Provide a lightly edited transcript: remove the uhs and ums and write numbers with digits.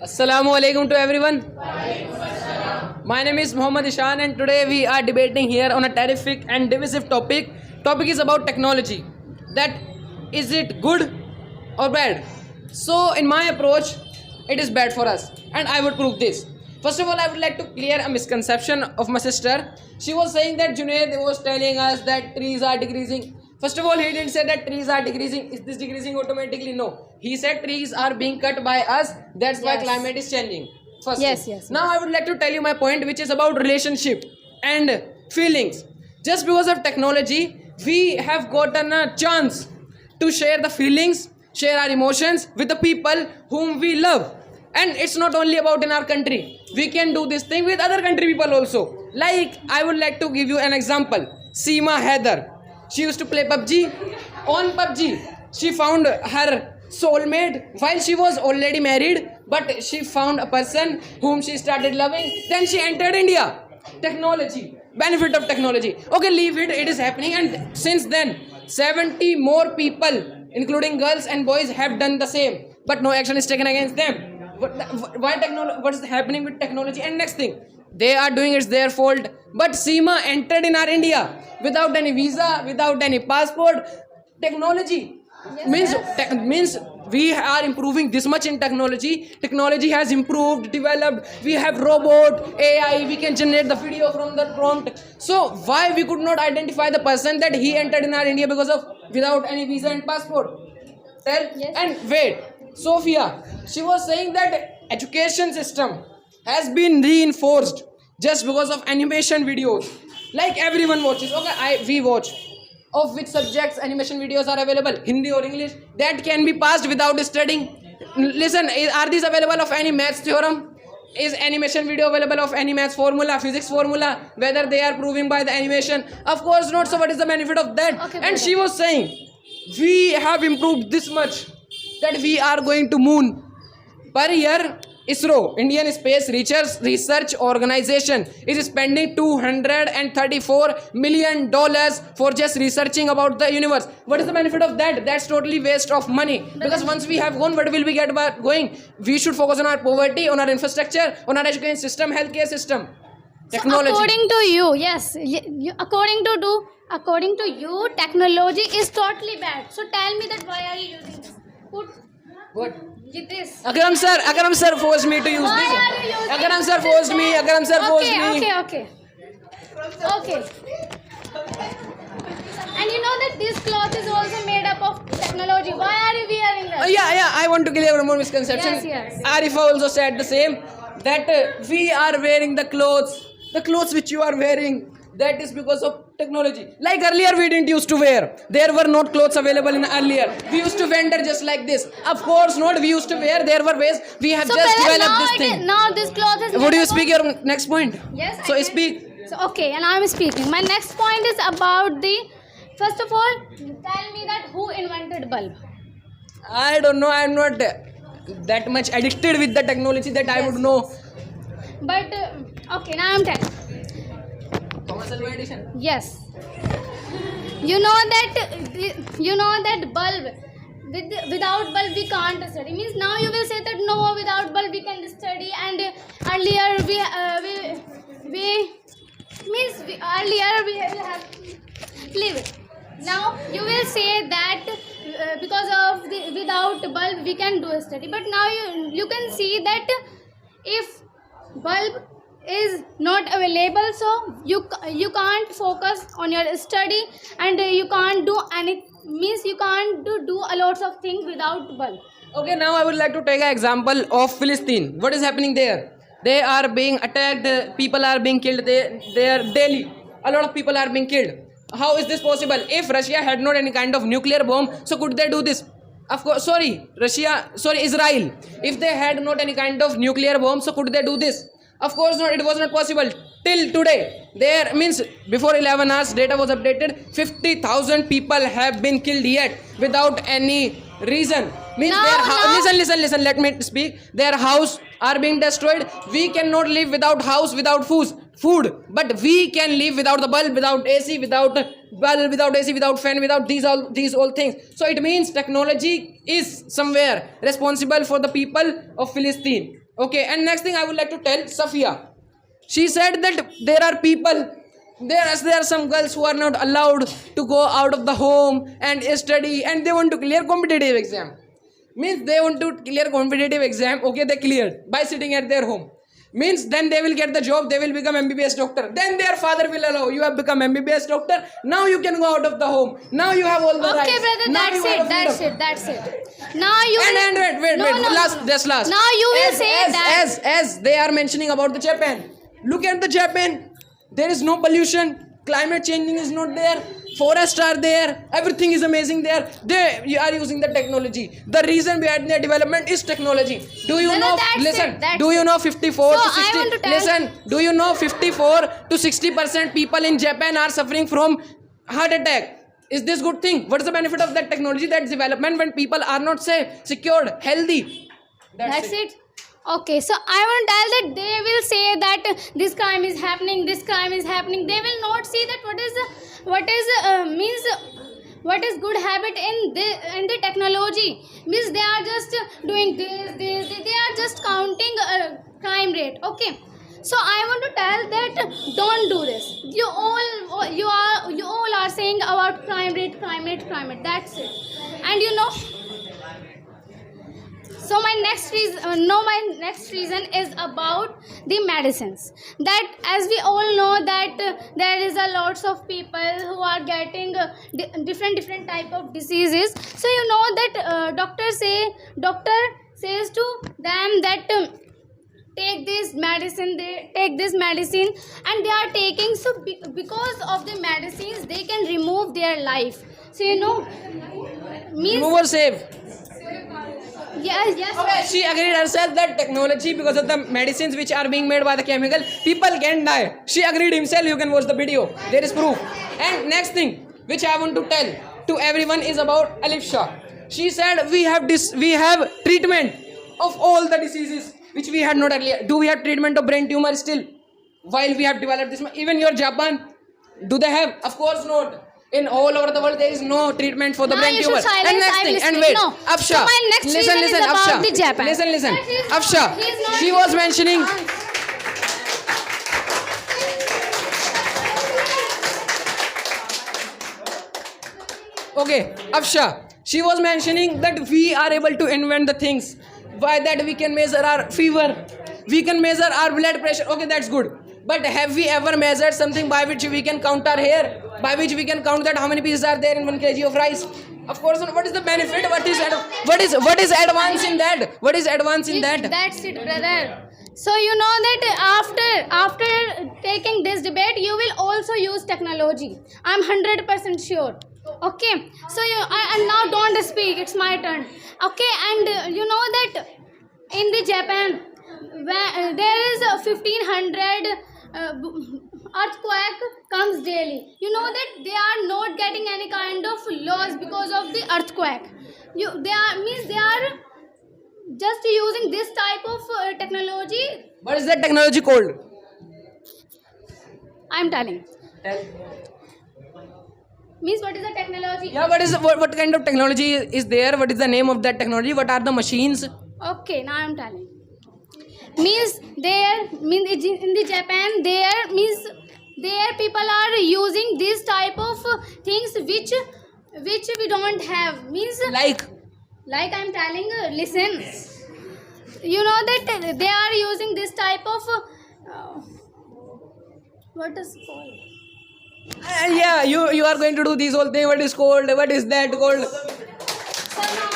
Assalamu alaikum to everyone. My name is Muhammad Ishan and today we are debating here on a terrific and divisive topic. Topic is about technology. That is it good or bad? So in my approach, it is bad for us and I would prove this. First of all, I would like to clear a misconception of my sister. She was saying that Junaid was telling us that trees are decreasing. First of all, he didn't say that trees are decreasing. Is this decreasing automatically? No. He said trees are being cut by us. That's why climate is changing. First thing. Now I would like to tell you my point, which is about relationship and feelings. Just because of technology, we have gotten a chance to share the feelings, share our emotions with the people whom we love. And it's not only about in our country. We can do this thing with other country people also. Like, I would like to give you an example. Seema Heather. She used to play PUBG. On PUBG, she found her soulmate while she was already married. But she found a person whom she started loving. Then she entered India. Technology. Benefit of technology. Okay, leave it. It is happening. And since then, 70 more people, including girls and boys, have done the same. But no action is taken against them. Why technology? What is happening with technology? And next thing, they are doing it's their fault. But Seema entered in our India without any visa, without any passport. Technology means we are improving this much in technology. Technology has improved, developed. We have robot, AI. We can generate the video from the prompt. So why we could not identify the person that he entered in our India because of without any visa and passport? And wait, Sophia, she was saying that education system has been reinforced just because of animation videos. Like everyone watches. Okay, we watch. Of which subjects animation videos are available? Hindi or English? That can be passed without studying. Listen, are these available of any maths theorem? Is animation video available of any maths formula, physics formula? Whether they are proving by the animation? Of course not. So what is the benefit of that? Okay, and she was saying, we have improved this much that we are going to moon. Per year, ISRO, Indian Space Research Organization, is spending $234 million for just researching about the universe. What is the benefit of that? That's totally waste of money. Because once we have gone, what will we get by going? We should focus on our poverty, on our infrastructure, on our education system, healthcare system, technology. So according to you, yes, according to you, technology is totally bad. So tell me that why are you using this? What? This. Akaram sir forced me to use Why this. are you using Akaram sir forced me. Okay. And you know that this cloth is also made up of technology. Why are you wearing that? Yeah. I want to clear one more misconception. Yes. Arifa also said the same. That we are wearing the clothes which you are wearing. That is because of technology. Like earlier we didn't used to wear. There were not clothes available in earlier. We used to vendor just like this. Of course not. We used to wear. There were ways. We have just developed this thing. Now this cloth is. Would you speak your next point? Yes. So speak. So okay, and I am speaking. My next point is about the. First of all, tell me that who invented bulb? I don't know. I am not that much addicted with the technology that I would know. But okay, now I am telling. Thomas Alva Edison. Yes. You know that bulb. Without bulb we can't study. Means now you will say that no, without bulb we can study. And earlier we have leave it. Now you will say that because of the without bulb we can do a study. But now you can see that if bulb is not available, so you can't focus on your study, and you can't do any, means you can't do a lot of things without bulb. Okay, now I would like to take an example of Palestine. What is happening there? They are being attacked, people are being killed there daily. A lot of people are being killed. How is this possible? If Russia had not any kind of nuclear bomb, so could they do this? Of course, Israel. If they had not any kind of nuclear bomb, so could they do this? Of course not, it was not possible. Till today, there means before 11 hours data was updated, 50,000 people have been killed yet without any reason. Means listen, let me speak. Their house are being destroyed. We cannot live without house, without food. But we can live without the bulb, without AC, without fan, without these all things. So it means technology is somewhere responsible for the people of Palestine. Okay, and next thing I would like to tell Safia. She said that there are people, there are some girls who are not allowed to go out of the home and study, and they want to clear competitive exam. Means they want to clear competitive exam. Okay, they cleared by sitting at their home. Means then they will get the job, they will become MBBS doctor. Then their father will allow, you have become MBBS doctor, now you can go out of the home. Now you have all the rights. Okay, brother, Now you have that's it. Now you and will... wait, No, no, last, no. just last. Now you will say that... As they are mentioning about the Japan. Look at the Japan. There is no pollution. Climate changing is not there. Forests are there. Everything is amazing there. They are using the technology. The reason behind their development is technology. Do you No, know? that's Listen. it, that's Do you know 54 So to I 60? want to tell- Listen. Do you know 54 to 60% people in Japan are suffering from heart attack? Is this good thing? What is the benefit of that technology, that development, when people are not safe, secured, healthy? That's it. Okay, so I want to tell that they will say that this crime is happening, this crime is happening. They will not see that what is good habit in the technology. Means they are just doing this. They are just counting crime rate. Okay. So I want to tell that don't do this. You all are saying about crime rate. That's it. And you know. So my next reason is about the medicines. That as we all know that there is a lots of people who are getting different type of diseases. So you know that doctor says to them that take this medicine, and they are taking. So because of the medicines they can remove their life. So you know, means Remove or save? yes. Okay, she agreed herself that technology, because of the medicines which are being made by the chemical, people can die. She agreed himself. You can watch the video. There is proof. And next thing which I want to tell to everyone is about Alif Shah. She said we have treatment of all the diseases which we had not earlier. Do we have treatment of brain tumor still? While we have developed this, even your Japan, do they have? Of course not. In all over the world, there is no treatment for the Now brain you tumor. should silence, And next I'm thing, and listening. wait, No. Afsha. So my next reason is about Afsha. the Japan. Listen, But he's Afsha. not- he's not- She was mentioning. Okay, Afsha. She was mentioning that we are able to invent the things. By that we can measure our fever. We can measure our blood pressure. Okay, that's good. But have we ever measured something by which we can count our hair? By which we can count that how many pieces are there in 1 kg of rice? Of course not. What is the benefit? What is advance in that? What is advance in that? That's it, brother. So you know that after taking this debate, you will also use technology. I'm 100% sure. Okay. So and now don't speak. It's my turn. Okay. And you know that in the Japan, where there is a 1500 earthquake comes daily. You know that they are not getting any kind of loss because of the earthquake. They are just using this type of technology. What is that technology called? I'm telling. Means what is the technology? Yeah, what kind of technology is there? What is the name of that technology? What are the machines? Okay, now I'm telling. Means in the Japan there people are using this type of things which we don't have. Means Like I'm telling, listen. You know that they are using this type of what is it called? yeah, you are going to do this whole thing. What is called? What is that called? So now